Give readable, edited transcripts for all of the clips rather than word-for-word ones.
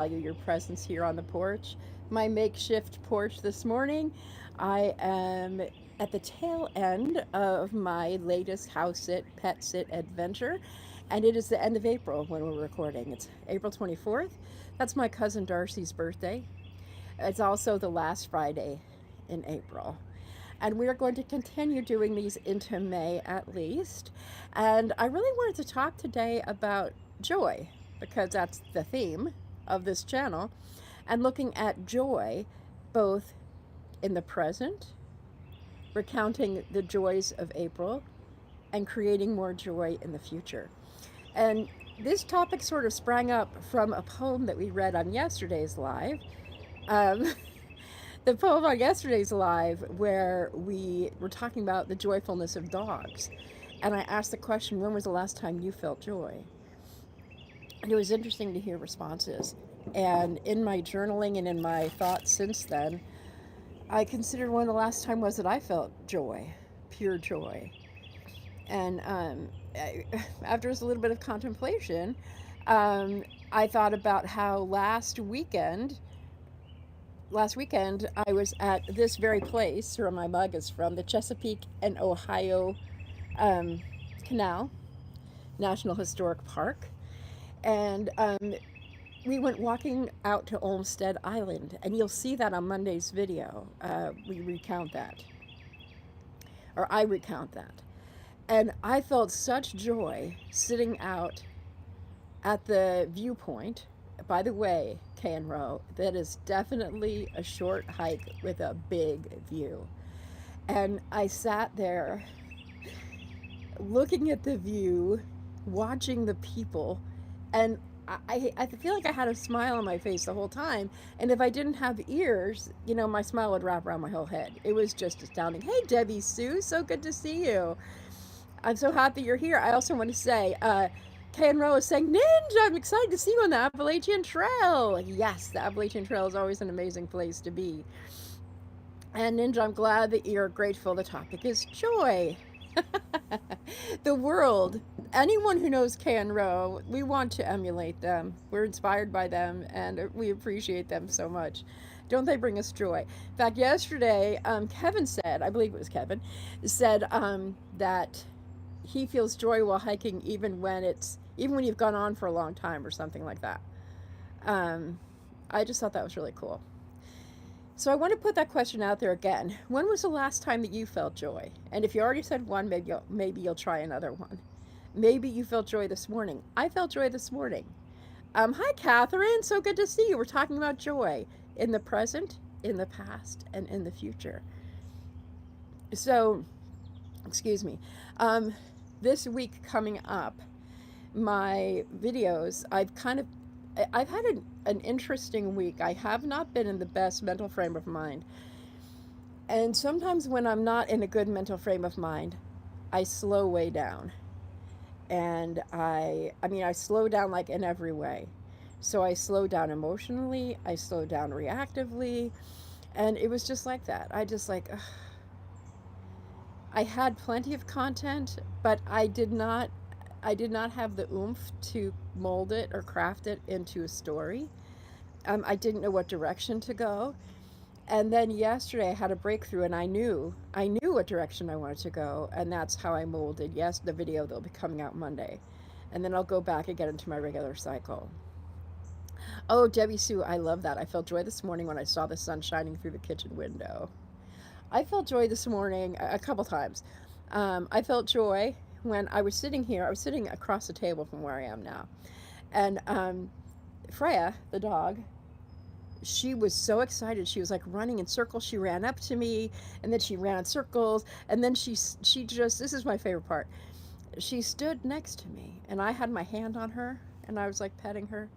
value your presence here on the porch. My makeshift porch this morning. I am at the tail end of my latest house sit, pet sit adventure, and it is the end of April when we're recording. It's April 24th. That's my cousin Darcy's birthday. It's also the last Friday in April. And we are going to continue doing these into May at least. And I really wanted to talk today about joy because that's the theme of this channel, and looking at joy both in the present, recounting the joys of April, and creating more joy in the future. And this topic sort of sprang up from a poem that we read on yesterday's live. Um, the poem on yesterday's live, where we were talking about the joyfulness of dogs. And I asked the question, when was the last time you felt joy? And it was interesting to hear responses. And in my journaling and in my thoughts since then, I considered one of the last time was that I felt joy, pure joy. And after a little bit of contemplation, I thought about how last weekend I was at this very place where my mug is from, the Chesapeake and Ohio Canal National Historic Park. And we went walking out to Olmsted Island, and you'll see that on Monday's video. We recount that, or I recount that. And I felt such joy sitting out at the viewpoint. By the way, Row, that is definitely a short hike with a big view. And I sat there looking at the view, watching the people, and I feel like I had a smile on my face the whole time. And if I didn't have ears, my smile would wrap around my whole head. It was just astounding. Hey, Debbie Sue, so good to see you. I'm so happy you're here. I also want to say, Rowe is saying, Ninja, I'm excited to see you on the Appalachian Trail. Yes, the Appalachian Trail is always an amazing place to be. And Ninja, I'm glad that you're grateful. The topic is joy. The world, anyone who knows Rowe, we want to emulate them. We're inspired by them, and we appreciate them so much. Don't they bring us joy? In fact, yesterday, Kevin said, I believe it was Kevin, said that he feels joy while hiking even when you've gone on for a long time or something like that. I just thought that was really cool. So I want to put that question out there again. When was the last time that you felt joy? And if you already said one, maybe you'll try another one. Maybe you felt joy this morning. I felt joy this morning. Hi, Catherine. So good to see you. We're talking about joy in the present, in the past, and in the future. So, excuse me. This week coming up, my videos, I've had an interesting week. I have not been in the best mental frame of mind. And sometimes when I'm not in a good mental frame of mind, I slow way down. And I slow down like in every way. So I slow down emotionally, I slow down reactively, and it was just like that. I had plenty of content, but I did not have the oomph to mold it or craft it into a story. I didn't know what direction to go. And then yesterday I had a breakthrough, and I knew what direction I wanted to go, and that's how I molded the video that'll be coming out Monday. And then I'll go back and get into my regular cycle. Oh, Debbie Sue, I love that. I felt joy this morning when I saw the sun shining through the kitchen window. I felt joy this morning a couple times. I felt joy when I was sitting here. I was sitting across the table from where I am now. And Freya, the dog, she was so excited. She was like running in circles. She ran up to me, and then she ran in circles. And then she just, this is my favorite part. She stood next to me, and I had my hand on her, and I was like petting her,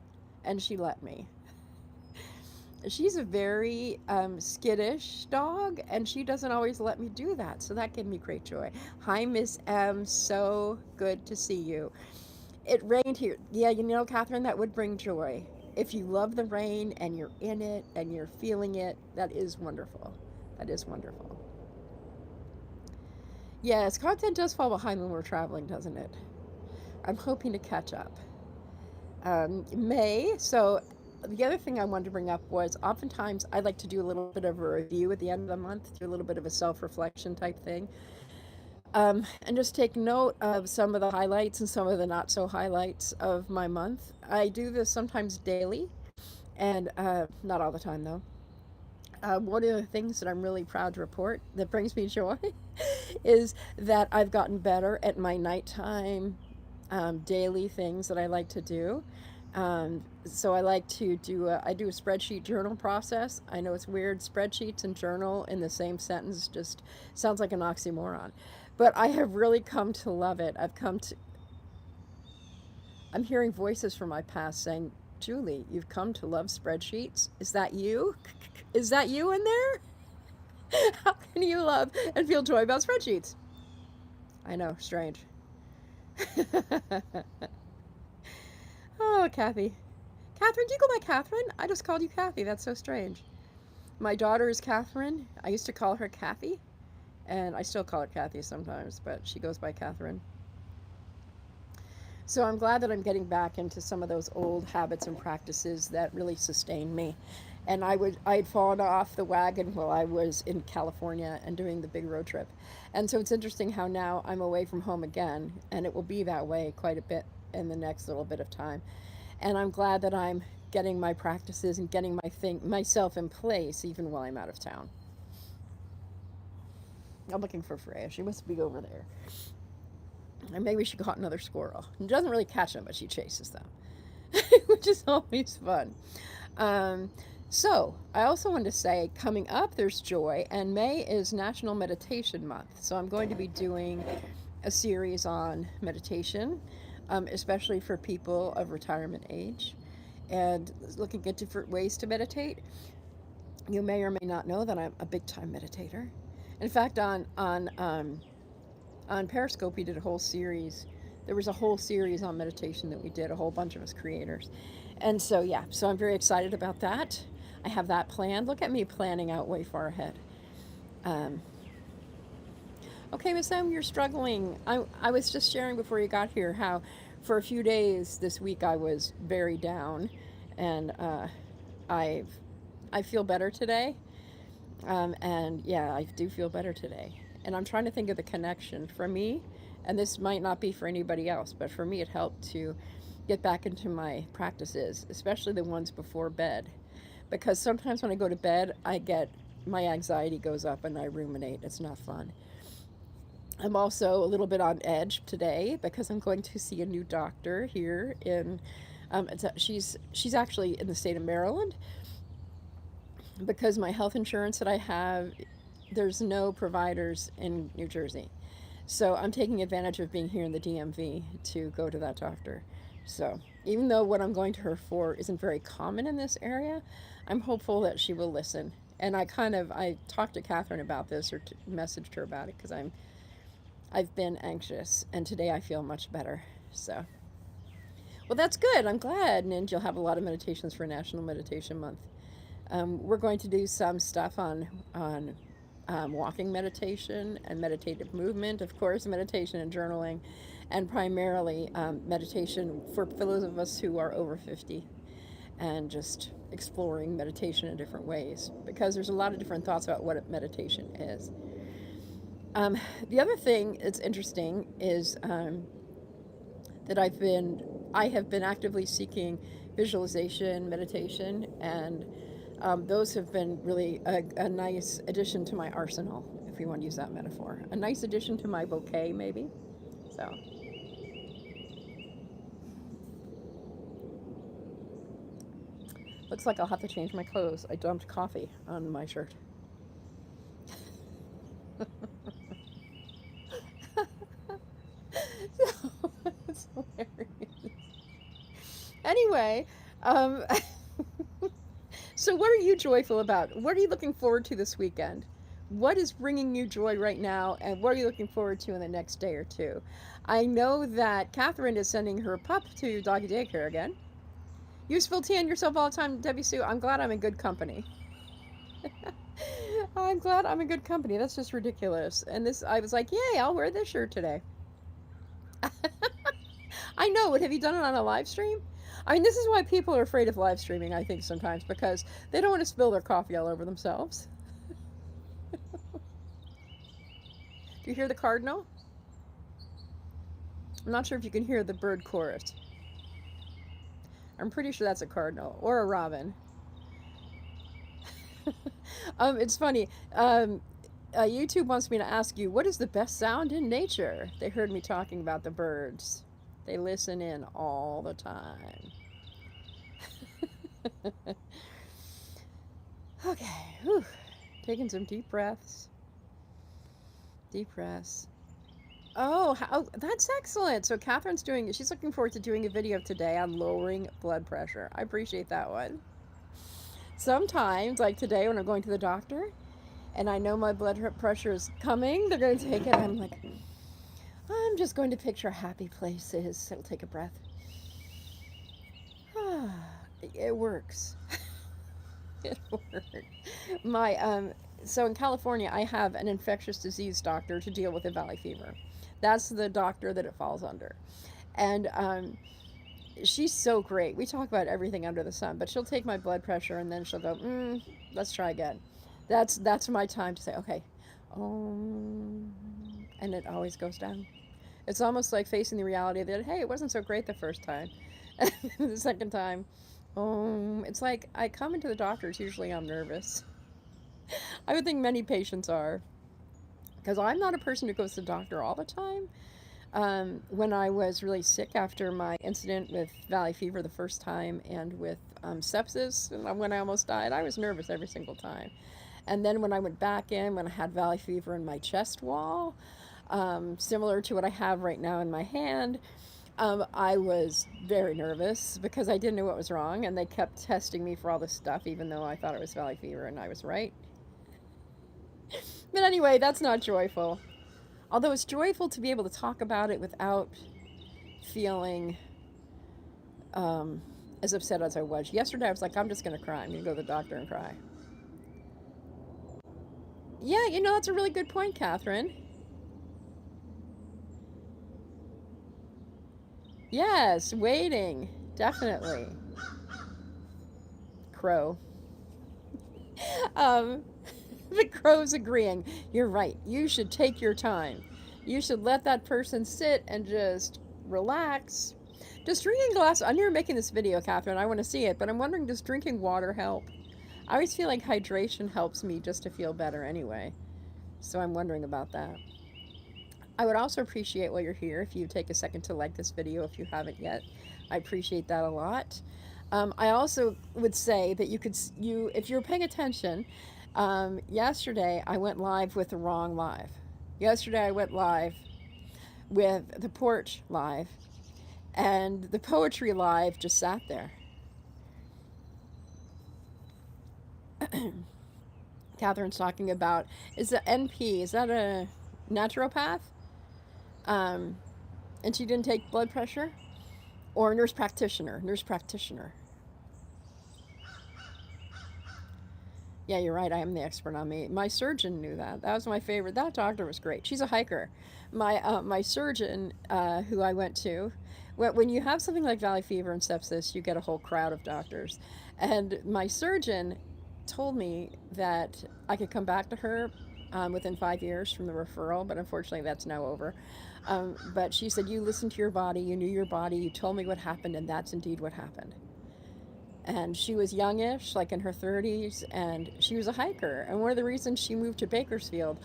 and she let me. She's a very skittish dog, and she doesn't always let me do that. So that gave me great joy. Hi, Miss M. So good to see you. It rained here. Yeah, Catherine, that would bring joy. If you love the rain and you're in it and you're feeling it, that is wonderful. That is wonderful. Yes, content does fall behind when we're traveling, doesn't it? I'm hoping to catch up. May, so the other thing I wanted to bring up was oftentimes I like to do a little bit of a review at the end of the month, do a little bit of a self reflection type thing, and just take note of some of the highlights and some of the not so highlights of my month. I do this sometimes daily, and not all the time though. One of the things that I'm really proud to report that brings me joy is that I've gotten better at my nighttime daily things that I like to do. So I like to do I do a spreadsheet journal process. I know it's weird, spreadsheets and journal in the same sentence just sounds like an oxymoron. But I have really come to love it. I'm hearing voices from my past saying, Julie, you've come to love spreadsheets. Is that you? Is that you in there? How can you love and feel joy about spreadsheets? I know, strange. Oh, Kathy. Catherine, do you go by Catherine? I just called you Kathy. That's so strange. My daughter is Catherine. I used to call her Kathy, and I still call her Kathy sometimes, but she goes by Catherine. So I'm glad that I'm getting back into some of those old habits and practices that really sustain me. And I'd fallen off the wagon while I was in California and doing the big road trip. And so it's interesting how now I'm away from home again, and it will be that way quite a bit in the next little bit of time. And I'm glad that I'm getting my practices and getting myself in place even while I'm out of town. I'm looking for Freya. She must be over there. And maybe she caught another squirrel. She doesn't really catch them, but she chases them, which is always fun. Um, so, I also wanted to say, coming up, there's joy, and May is National Meditation Month. So, I'm going to be doing a series on meditation, especially for people of retirement age, and looking at different ways to meditate. You may or may not know that I'm a big time meditator. In fact, on Periscope, we did a whole series. There was a whole series on meditation that we did, a whole bunch of us creators. And so, yeah, so I'm very excited about that. I have that planned. Look at me planning out way far ahead. Um, okay, Miss M, you're struggling. I was just sharing before you got here how for a few days this week I was very down, and I've I feel better today. And yeah, I do feel better today. And I'm trying to think of the connection for me, and this might not be for anybody else, but for me, it helped to get back into my practices, especially the ones before bed. Because sometimes when I go to bed, my anxiety goes up and I ruminate. It's not fun. I'm also a little bit on edge today because I'm going to see a new doctor here in. She's actually in the state of Maryland, because my health insurance that I have, there's no providers in New Jersey. So I'm taking advantage of being here in the DMV to go to that doctor. So even though what I'm going to her for isn't very common in this area, I'm hopeful that she will listen. And I talked to Catherine about this, or messaged her about it, because I've been anxious, and today I feel much better. So, well, that's good. I'm glad, and you'll have a lot of meditations for National Meditation Month. We're going to do some stuff on walking meditation and meditative movement, of course, meditation and journaling, and primarily meditation for those of us who are over 50, and just exploring meditation in different ways, because there's a lot of different thoughts about what meditation is. The other thing that's interesting is that I have been actively seeking visualization, meditation, and those have been really a nice addition to my arsenal, if you want to use that metaphor. A nice addition to my bouquet, maybe. So, looks like I'll have to change my clothes. I dumped coffee on my shirt. So, it's hilarious. Anyway, um, so what are you joyful about? What are you looking forward to this weekend? What is bringing you joy right now, and what are you looking forward to in the next day or two? I know that Catherine is sending her pup to doggy daycare again. You spill tea on yourself all the time, Debbie Sue. I'm glad I'm in good company. I'm glad I'm in good company. That's just ridiculous. And I was like, yay, I'll wear this shirt today. I know, but have you done it on a live stream? I mean, this is why people are afraid of live streaming, I think, sometimes, because they don't want to spill their coffee all over themselves. Do you hear the cardinal? I'm not sure if you can hear the bird chorus. I'm pretty sure that's a cardinal or a robin. It's funny. YouTube wants me to ask you, what is the best sound in nature? They heard me talking about the birds. They listen in all the time. Okay. Whew. Taking some deep breaths. Deep breaths. Oh, that's excellent. So she's looking forward to doing a video today on lowering blood pressure. I appreciate that one. Sometimes, like today when I'm going to the doctor and I know my blood pressure is coming, they're going to take it. I'm like, I'm just going to picture happy places. So take a breath. It works. It works. So in California, I have an infectious disease doctor to deal with a valley fever. That's the doctor that it falls under. And she's so great. We talk about everything under the sun, but she'll take my blood pressure and then she'll go, let's try again. That's my time to say, okay, and it always goes down. It's almost like facing the reality that, hey, it wasn't so great the first time. The second time, it's like I come into the doctor's, usually I'm nervous. I would think many patients are, because I'm not a person who goes to the doctor all the time. When I was really sick after my incident with valley fever the first time and with sepsis, and when I almost died, I was nervous every single time. And then when I went back in, when I had valley fever in my chest wall, similar to what I have right now in my hand, I was very nervous because I didn't know what was wrong, and they kept testing me for all this stuff, even though I thought it was valley fever, and I was right. But anyway, that's not joyful. Although it's joyful to be able to talk about it without feeling as upset as I was. Yesterday, I was like, I'm just going to cry. I'm going to go to the doctor and cry. Yeah, that's a really good point, Catherine. Yes, waiting. Definitely. Crow. um, the crow's agreeing. You're right. You should take your time. You should let that person sit and just relax. Does drinking a glass... I knew you were making this video, Catherine. I want to see it, but I'm wondering, does drinking water help? I always feel like hydration helps me just to feel better anyway. So I'm wondering about that. I would also appreciate while you're here if you take a second to like this video if you haven't yet. I appreciate that a lot. I also would say that if you're paying attention, yesterday I went live with the wrong live. Yesterday I went live with the Porch live, and the poetry live just sat there. Catherine's talking about, is the NP, is that a naturopath? And she didn't take blood pressure? Or nurse practitioner. Yeah, you're right. I am the expert on me. My surgeon knew that. That was my favorite. That doctor was great. She's a hiker. My surgeon, who I went to, when you have something like valley fever and sepsis, you get a whole crowd of doctors. And my surgeon told me that I could come back to her within 5 years from the referral, but unfortunately that's now over. But she said, you listened to your body, you knew your body, you told me what happened, and that's indeed what happened. And she was youngish, like in her 30s, and she was a hiker. And one of the reasons she moved to Bakersfield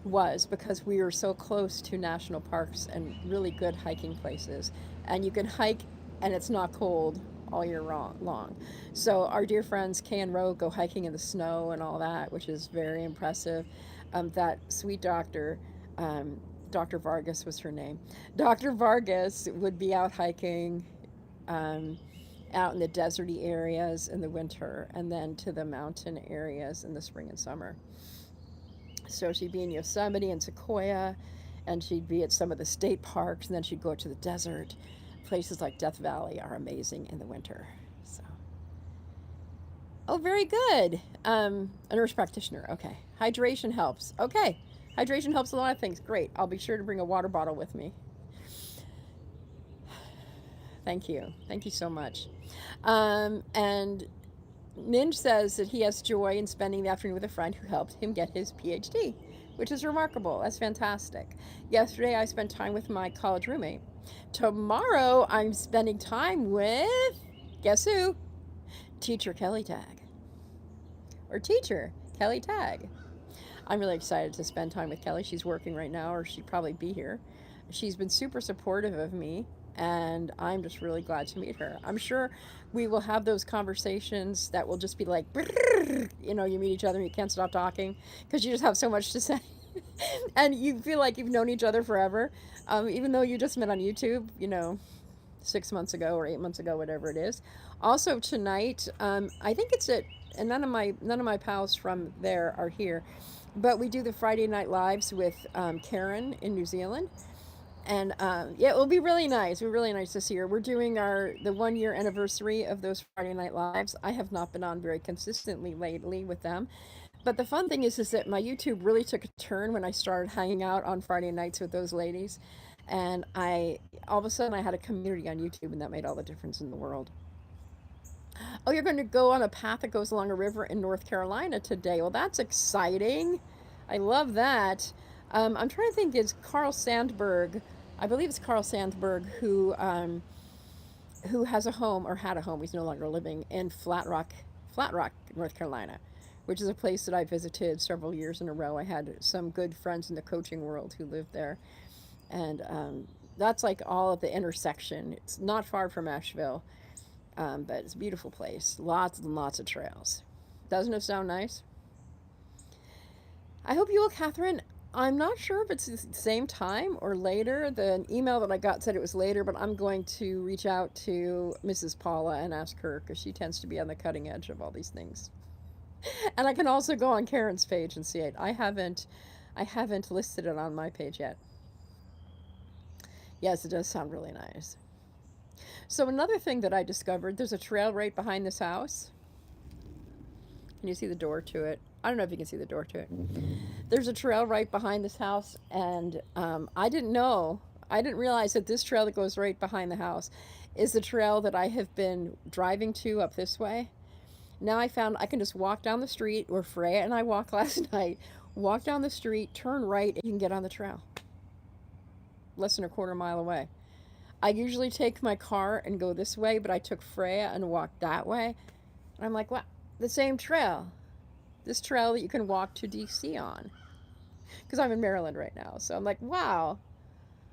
was because we were so close to national parks and really good hiking places. And you can hike, and it's not cold all year long. So our dear friends Kay and Roe go hiking in the snow and all that, which is very impressive. That sweet doctor, Dr. Vargas was her name. Dr. Vargas would be out hiking out in the deserty areas in the winter, and then to the mountain areas in the spring and summer. So she'd be in Yosemite and Sequoia, and she'd be at some of the state parks, and then she'd go to the desert. Places like Death Valley are amazing in the winter. So, oh, very good. A nurse practitioner. Okay. Hydration helps. Okay. Hydration helps a lot of things. Great. I'll be sure to bring a water bottle with me. Thank you. Thank you so much. And Ninj says that he has joy in spending the afternoon with a friend who helped him get his PhD, which is remarkable. That's fantastic. Yesterday, I spent time with my college roommate. Tomorrow, I'm spending time with, guess who? Teacher Kelly Tag. Or teacher Kelly Tag. I'm really excited to spend time with Kelly. She's working right now, or she'd probably be here. She's been super supportive of me, and I'm just really glad to meet her. I'm sure we will have those conversations that will just be like, you know, you meet each other and you can't stop talking because you just have so much to say. And you feel like you've known each other forever, even though you just met on YouTube, you know, 6 months ago or 8 months ago, whatever it is. Also tonight, I think it's at, and none of my pals from there are here, but we do the Friday night lives with Karen in New Zealand, and yeah, it will be really nice. We're really nice this year. We're doing the 1 year anniversary of those Friday night lives. I have not been on very consistently lately with them, but the fun thing is that my YouTube really took a turn when I started hanging out on Friday nights with those ladies, and I all of a sudden I had a community on YouTube, and that made all the difference in the world. Oh, you're going to go on a path that goes along a river in North Carolina today. Well, that's exciting. I love that. I'm trying to think. Is Carl Sandburg? I believe it's Carl Sandburg who has a home or had a home. He's no longer living in Flat Rock, North Carolina, which is a place that I visited several years in a row. I had some good friends in the coaching world who lived there, and that's like all at the intersection. It's not far from Asheville, but it's a beautiful place. Lots and lots of trails. Doesn't it sound nice? I hope you will, Catherine. I'm not sure if it's the same time or later. The email that I got said it was later, but I'm going to reach out to Mrs. Paula and ask her because she tends to be on the cutting edge of all these things. And I can also go on Karen's page and see it. I haven't listed it on my page yet. Yes, it does sound really nice. So another thing that I discovered, there's a trail right behind this house. Can you see the door to it? I don't know if you can see the door to it. There's a trail right behind this house, and I didn't know. I didn't realize that this trail that goes right behind the house is the trail that I have been driving to up this way. Now I found I can just walk down the street where Freya and I walked last night. Walk down the street, turn right, and you can get on the trail. Less than a quarter mile away. I usually take my car and go this way, but I took Freya and walked that way. And I'm like, what? The same trail. This trail that you can walk to DC on. Because I'm in Maryland right now. So I'm like, wow,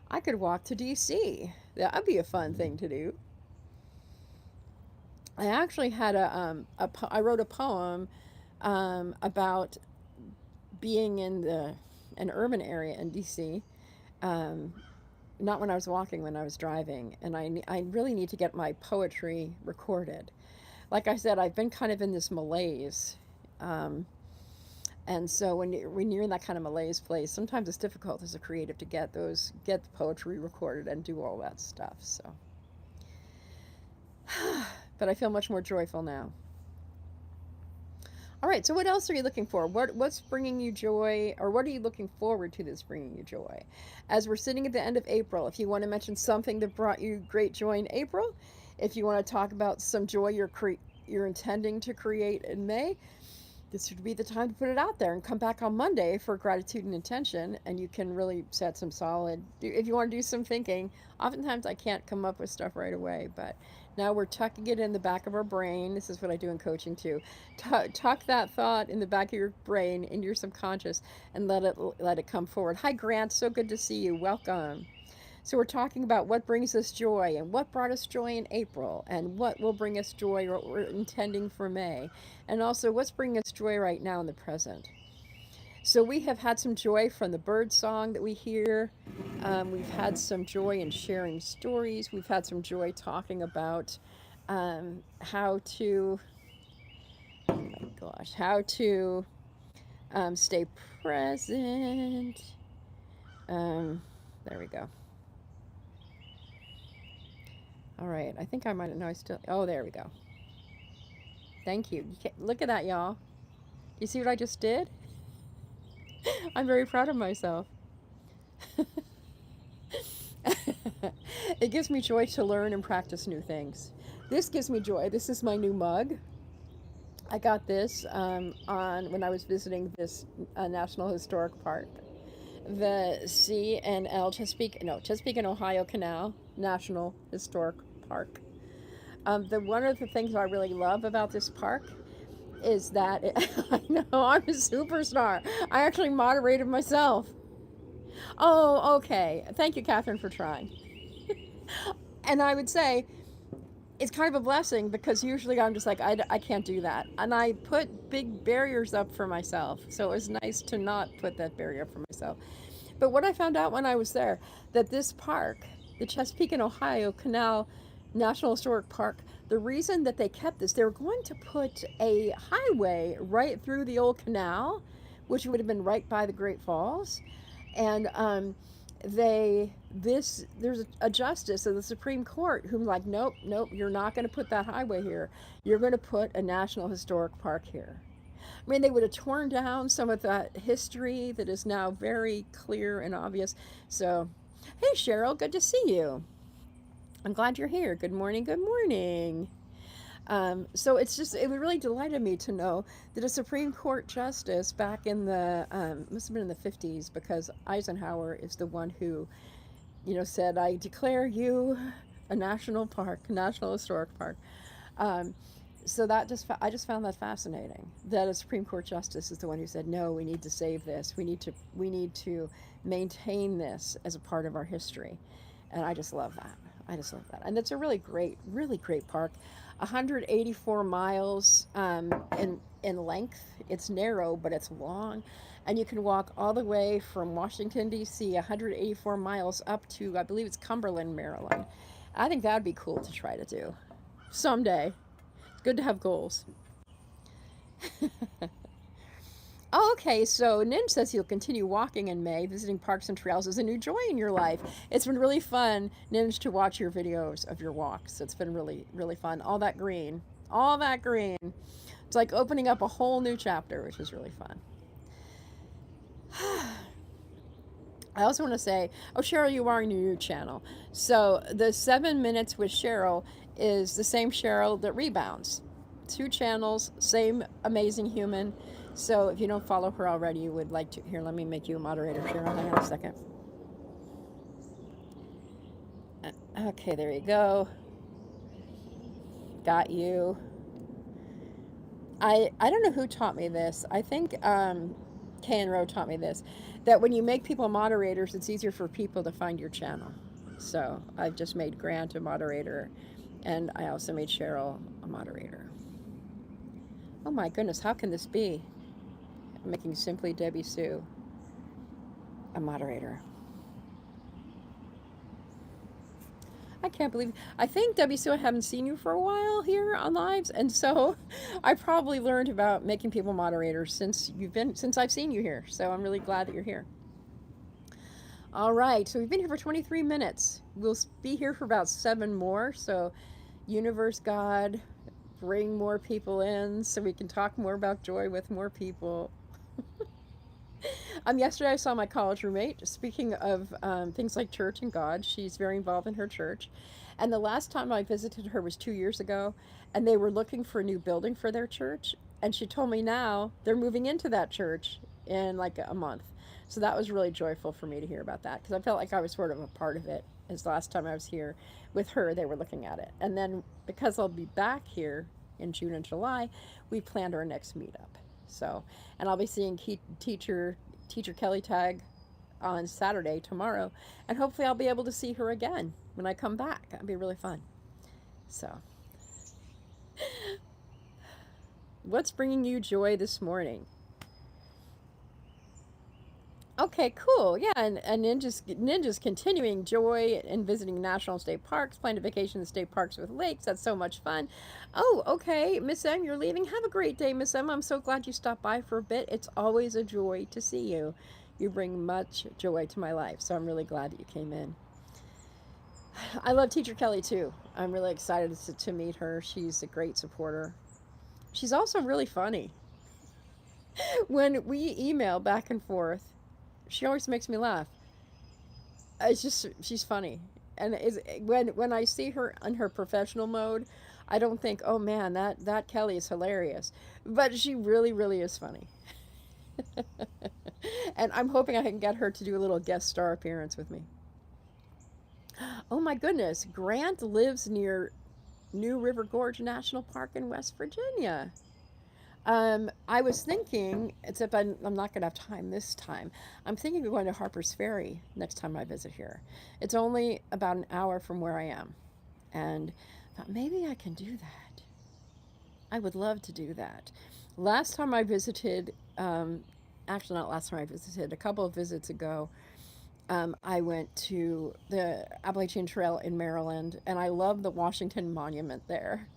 I could walk to DC. That'd be a fun thing to do. I actually had I wrote a poem about being in an urban area in DC. Um, Not when I was walking, when I was driving, and I really need to get my poetry recorded. Like I said, I've been kind of in this malaise, um, and so when you're in that kind of malaise place, sometimes it's difficult as a creative to get the poetry recorded and do all that stuff. So, but I feel much more joyful now. All right, so what else are you looking for? What's bringing you joy, or what are you looking forward to that's bringing you joy? As we're sitting at the end of April, if you want to mention something that brought you great joy in April, if you want to talk about some joy you're intending to create in May, this would be the time to put it out there and come back on Monday for gratitude and intention, and you can really set some solid. If you want to do some thinking, oftentimes I can't come up with stuff right away, but now we're tucking it in the back of our brain. This is what I do in coaching too. Tuck that thought in the back of your brain, in your subconscious, and let it come forward. Hi, Grant. So good to see you. Welcome. So we're talking about what brings us joy and what brought us joy in April and what will bring us joy or what we're intending for May. And also what's bringing us joy right now in the present. So we have had some joy from the bird song that we hear. We've had some joy in sharing stories. We've had some joy talking about how to, oh my gosh, how to stay present. There we go. All right, I think I might know. Oh, there we go. Thank you. Look at that, y'all. Do you see what I just did? I'm very proud of myself. It gives me joy to learn and practice new things. This gives me joy. This is my new mug. I got this on when I was visiting this National Historic Park, the C&L Chesapeake and Ohio Canal National Historic Park. The one of the things I really love about this park is that I know I'm a superstar. I actually moderated myself. Oh, okay. Thank you, Catherine, for trying. And I would say it's kind of a blessing because usually I'm just like, I can't do that. And I put big barriers up for myself. So it was nice to not put that barrier up for myself. But what I found out when I was there, that this park, the Chesapeake and Ohio Canal National Historic Park, the reason that they kept this, they were going to put a highway right through the old canal, which would have been right by the Great Falls. And there's a justice of the Supreme Court who's like, nope, nope, you're not going to put that highway here. You're going to put a National Historic Park here. I mean, they would have torn down some of that history that is now very clear and obvious. So, hey, Cheryl, good to see you. I'm glad you're here. Good morning. Good morning. So it really delighted me to know that a Supreme Court justice back in the, must have been in the 50s, because Eisenhower is the one who, said, I declare you a national park, national historic park. Um, so I just found that fascinating, that a Supreme Court justice is the one who said, no, we need to save this. We need to maintain this as a part of our history. And I just love that. I just love that. And it's a really great park. 184 miles in length. It's narrow, but it's long. And you can walk all the way from Washington, D.C., 184 miles up to, I believe it's Cumberland, Maryland. I think that would be cool to try to do someday. It's good to have goals. Oh, okay, so Nin says he'll continue walking in May. Visiting parks and trails is a new joy in your life. It's been really fun, Ninj, to watch your videos of your walks. It's been really, really fun. All that green. All that green. It's like opening up a whole new chapter, which is really fun. I also want to say, oh, Cheryl, you are on your new channel. So the 7 Minutes with Cheryl is the same Cheryl that rebounds. 2 channels, same amazing human. So if you don't follow her already, you would like to. Here, let me make you a moderator, Cheryl. Hang on a second. Okay, there you go. Got you. I don't know who taught me this. I think Kay and Rowe taught me this. That when you make people moderators, it's easier for people to find your channel. So I've just made Grant a moderator, and I also made Cheryl a moderator. Oh my goodness, how can this be? I'm making Simply Debbie Sue a moderator. I can't believe. I think Debbie Sue, I haven't seen you for a while here on lives, and so I probably learned about making people moderators since I've seen you here. So I'm really glad that you're here. All right, so we've been here for 23 minutes. We'll be here for about 7 more. So, universe, God, bring more people in so we can talk more about joy with more people. Yesterday I saw my college roommate. Speaking of things like church and God, she's very involved in her church. And the last time I visited her was 2 years ago, and they were looking for a new building for their church. And she told me now they're moving into that church in like a month. So that was really joyful for me to hear about that, because I felt like I was sort of a part of it. As the last time I was here with her, they were looking at it. And then because I'll be back here in June and July, we planned our next meetup. So, and I'll be seeing teacher Kelly Tag on Saturday, tomorrow, and hopefully I'll be able to see her again when I come back. That'd be really fun. So, what's bringing you joy this morning? Okay, cool. Yeah, and Ninja's continuing joy in visiting national and state parks, planning a vacation in state parks with lakes. That's so much fun. Oh, okay, Miss M, you're leaving. Have a great day, Miss M. I'm so glad you stopped by for a bit. It's always a joy to see you. You bring much joy to my life, so I'm really glad that you came in. I love Teacher Kelly too. I'm really excited to meet her. She's a great supporter. She's also really funny. When we email back and forth, she always makes me laugh. She's funny. And is when I see her in her professional mode, I don't think, oh man, that Kelly is hilarious, but she really really is funny. And I'm hoping I can get her to do a little guest star appearance with me. Oh my goodness, Grant lives near New River Gorge National Park in West Virginia. I was thinking, except I'm not going to have time this time. I'm thinking of going to Harper's Ferry next time I visit here. It's only about an hour from where I am. And I thought maybe I can do that. I would love to do that. Last time I visited, actually, not last time I visited, a couple of visits ago, I went to the Appalachian Trail in Maryland, and I love the Washington Monument there.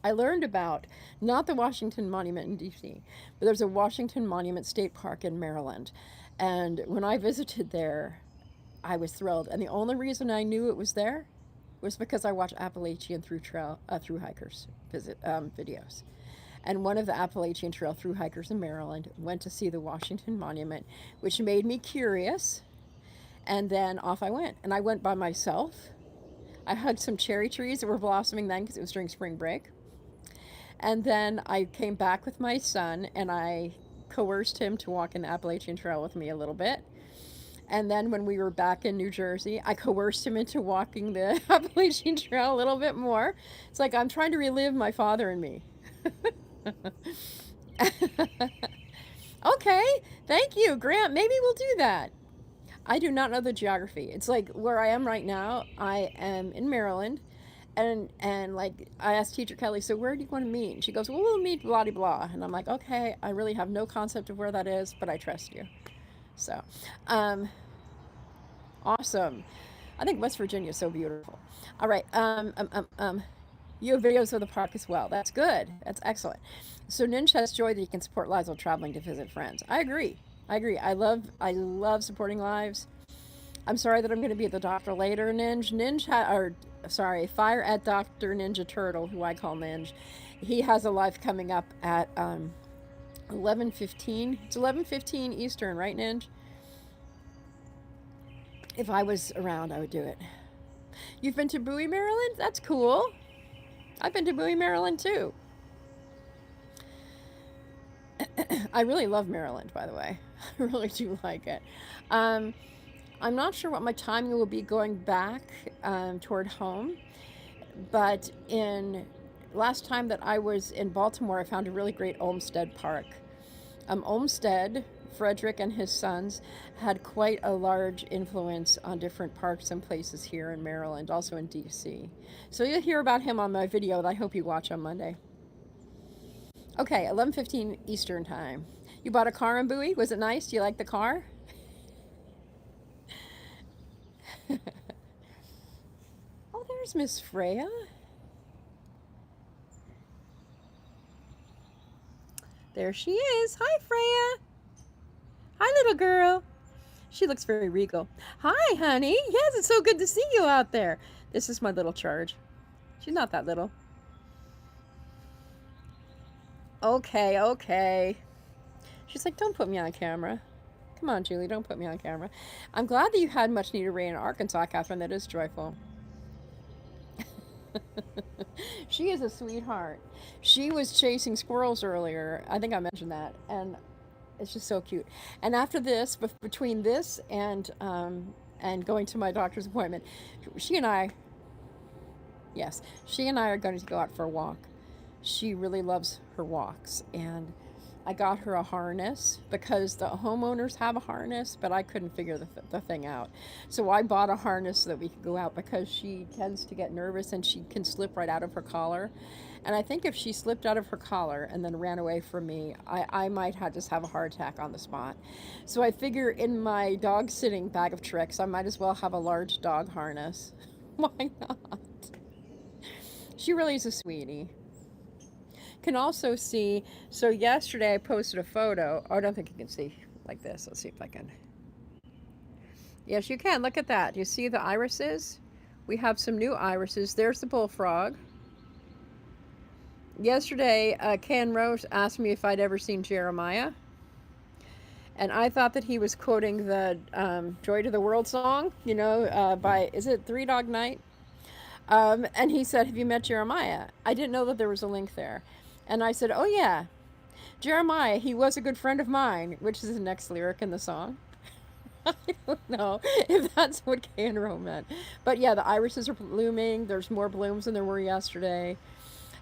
I learned about not the Washington Monument in DC, but there's a Washington Monument State Park in Maryland. And when I visited there, I was thrilled. And the only reason I knew it was there was because I watched Appalachian through hikers videos. And one of the Appalachian Trail through hikers in Maryland went to see the Washington Monument, which made me curious. And then off I went. And I went by myself. I hugged some cherry trees that were blossoming then because it was during spring break. And then I came back with my son and I coerced him to walk in the Appalachian Trail with me a little bit. And then when we were back in New Jersey, I coerced him into walking the Appalachian Trail a little bit more. It's like I'm trying to relive my father and me. Okay, thank you, Grant. Maybe we'll do that. I do not know the geography. It's like where I am right now. I am in Maryland, and like I asked teacher Kelly, so where do you want to meet? And she goes, well, we'll meet blah blah. And I'm like, okay, I really have no concept of where that is, but I trust you. So, awesome. I think West Virginia is so beautiful. All right. You have videos of the park as well. That's good. That's excellent. So Ninja has joy that he can support lives while traveling to visit friends. I agree. I agree. I love supporting lives. I'm sorry that I'm going to be at the doctor later, Fire at Dr. Ninja Turtle, who I call Ninja. He has a live coming up at 11:15. It's 11:15 Eastern, right, Ninja? If I was around, I would do it. You've been to Bowie, Maryland? That's cool. I've been to Bowie, Maryland, too. I really love Maryland, by the way. I really do like it. I'm not sure what my timing will be going back toward home, but last time that I was in Baltimore, I found a really great Olmsted Park. Olmsted, Frederick and his sons, had quite a large influence on different parks and places here in Maryland, also in DC. So you'll hear about him on my video that I hope you watch on Monday. Okay, 11:15 Eastern time. You bought a car in Bowie? Was it nice? Do you like the car? Oh, there's Miss Freya. There she is. Hi, Freya. Hi, little girl. She looks very regal. Hi, honey. Yes, it's so good to see you out there. This is my little charge. She's not that little. Okay, okay. She's like, don't put me on camera. Come on, Julie, don't put me on camera. I'm glad that you had much needed rain in Arkansas, Catherine. That is joyful. She is a sweetheart. She was chasing squirrels earlier. I think I mentioned that. And it's just so cute. And after this, between this and going to my doctor's appointment, she and I are going to go out for a walk. She really loves her walks, and I got her a harness because the homeowners have a harness, but I couldn't figure the thing out. So I bought a harness so that we could go out because she tends to get nervous and she can slip right out of her collar. And I think if she slipped out of her collar and then ran away from me, I might just have a heart attack on the spot. So I figure in my dog sitting bag of tricks, I might as well have a large dog harness. Why not? She really is a sweetie. Can also see, so yesterday I posted a photo. Oh, I don't think you can see like this. Let's see if I can. Yes, you can. Look at that. You see the irises? We have some new irises. There's the bullfrog. Yesterday, Ken Rose asked me if I'd ever seen Jeremiah. And I thought that he was quoting the Joy to the World song, by, is it Three Dog Night? And he said, have you met Jeremiah? I didn't know that there was a link there. And I said, oh, yeah, Jeremiah, he was a good friend of mine, which is the next lyric in the song. I don't know if that's what Kay and Ro meant. But yeah, the irises are blooming. There's more blooms than there were yesterday.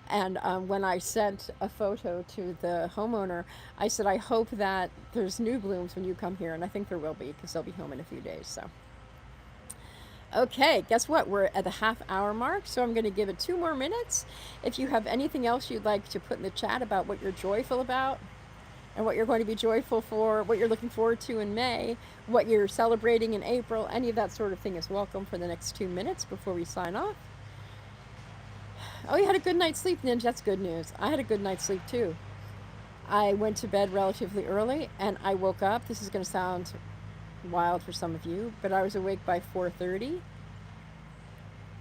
And when I sent a photo to the homeowner, I said, I hope that there's new blooms when you come here. And I think there will be because they'll be home in a few days. So, okay, guess what? We're at the half-hour mark. So I'm going to give it 2 more minutes. If you have anything else you'd like to put in the chat about what you're joyful about, and what you're going to be joyful for, what you're looking forward to in May, what you're celebrating in April, any of that sort of thing is welcome for the next 2 minutes before we sign off. Oh, you had a good night's sleep, Ninja. That's good news. I had a good night's sleep too. I went to bed relatively early and I woke up. This is going to sound wild for some of you, but I was awake by 4:30.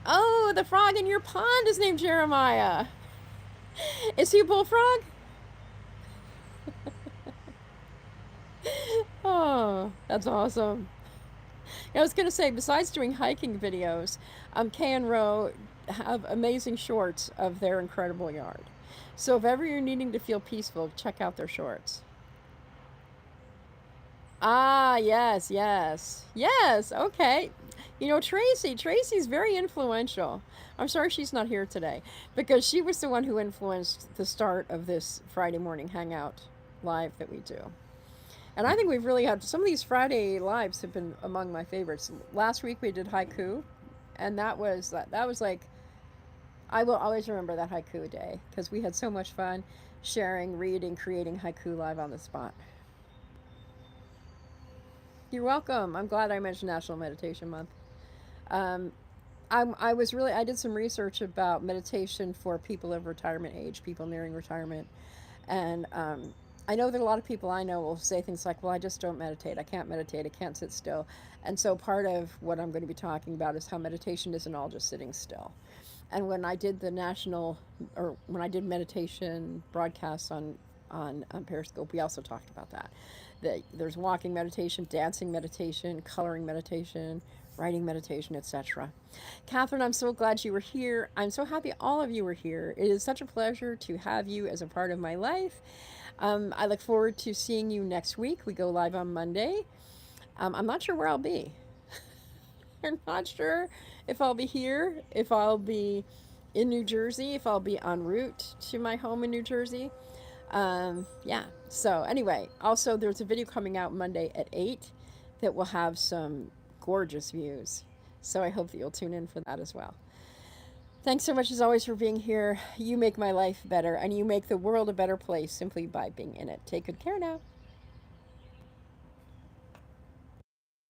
Oh, the frog in your pond is named Jeremiah. Is he a bullfrog? Oh, that's awesome. I was going to say, besides doing hiking videos, Kay and Ro have amazing shorts of their incredible yard. So if ever you're needing to feel peaceful, check out their shorts. Ah, yes, yes. Yes, okay. Tracy's very influential. I'm sorry she's not here today because she was the one who influenced the start of this Friday morning hangout live that we do. And I think we've really had some of these Friday lives have been among my favorites. Last week we did haiku, and that was like, I will always remember that haiku day because we had so much fun sharing, reading, creating haiku live on the spot. You're welcome. I'm glad I mentioned National Meditation Month. I did some research about meditation for people of retirement age, people nearing retirement, and I know that a lot of people I know will say things like, well, I just don't meditate. I can't meditate. I can't sit still. And so part of what I'm going to be talking about is how meditation isn't all just sitting still. And when I did when I did meditation broadcasts on Periscope, we also talked about that. There's walking meditation, dancing meditation, coloring meditation, writing meditation, etc. Catherine, I'm so glad you were here. I'm so happy all of you were here. It is such a pleasure to have you as a part of my life. I look forward to seeing you next week. We go live on Monday. I'm not sure where I'll be. I'm not sure if I'll be here, if I'll be in New Jersey, if I'll be en route to my home in New Jersey. Yeah. So anyway, also there's a video coming out Monday at 8 that will have some gorgeous views. So I hope that you'll tune in for that as well. Thanks so much as always for being here. You make my life better and you make the world a better place simply by being in it. Take good care now.